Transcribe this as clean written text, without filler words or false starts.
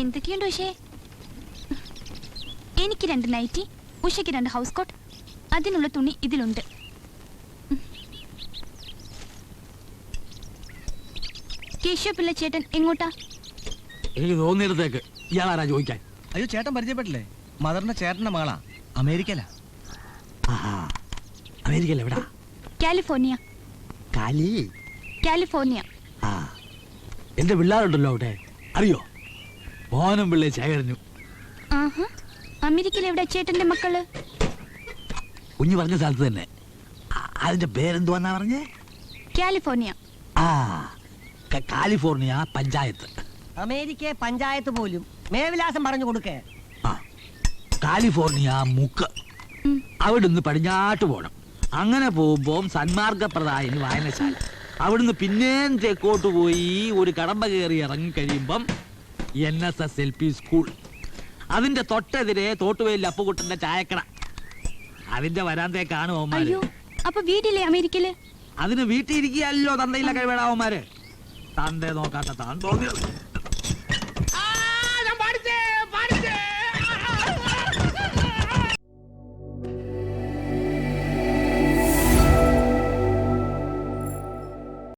എന്തൊക്കെയുണ്ട് ഉഷേ? എനിക്ക് 2 nightie, ഉഷയ്ക്ക് 2 house coat. അതിനുള്ള തുണി ഇതിലുണ്ട്. കേശവ പിള്ള ചേട്ടൻ എങ്ങോട്ടാ? എനിക്ക് തോന്നിയിടത്തേക്ക്. ഇയാളാരാ ചോദിക്കാൻ? അയ്യോ, ചേട്ടൻ പരിചയപ്പെട്ടില്ലേ? മദറിന്റെ ചേട്ടന്റെ മകളാ, അമേരിക്കയിലാ. അമേരിക്കയിൽ എവിടാ? കാലിഫോർണിയ. കാലിഫോർണിയ. എന്റെ പിള്ളേരുണ്ടല്ലോ അവിടെ, അറിയോ? മോനും പിള്ളേ ശേഖരഞ്ഞു. അമേരിക്കയിൽ എവിടെ ചേട്ടന്റെ മക്കള്? കുഞ്ഞു പറഞ്ഞ സ്ഥലത്ത് തന്നെ. അതിന്റെ പേരെന്തുവാന്നാ പറഞ്ഞേ? California. California panchayat. America panchayat പോലും മേവിലാസം പറഞ്ഞു കൊടുക്കേ. കാലിഫോർണിയ മുക്ക്. അവിടുന്ന് പടിഞ്ഞാട്ട് പോണം. അങ്ങനെ പോകുമ്പോ സന്മാർഗപ്രദായനി വായനശാല. അവിടുന്ന് പിന്നേം തെക്കോട്ട് പോയി ഒരു കടമ്പ കയറി ഇറങ്ങി കഴിയുമ്പം NSSLP സ്കൂൾ. അതിന്റെ തൊട്ടെതിരെ തോട്ടുവേലി അപ്പുകുട്ടന്റെ ചായക്കട. അതിന്റെ വരാന്തേ കാണുവന്മാര്. അയ്യോ, അപ്പൊ വീട്ടിലെ അമേരിക്കയില്? അതിന് വീട്ടിൽ ഇരിക്കുകയല്ലോ തന്തയില്ല കഴിവേടാവന്മാര്. തന്തേ നോക്കാത്ത താൻ തോന്നിയത്.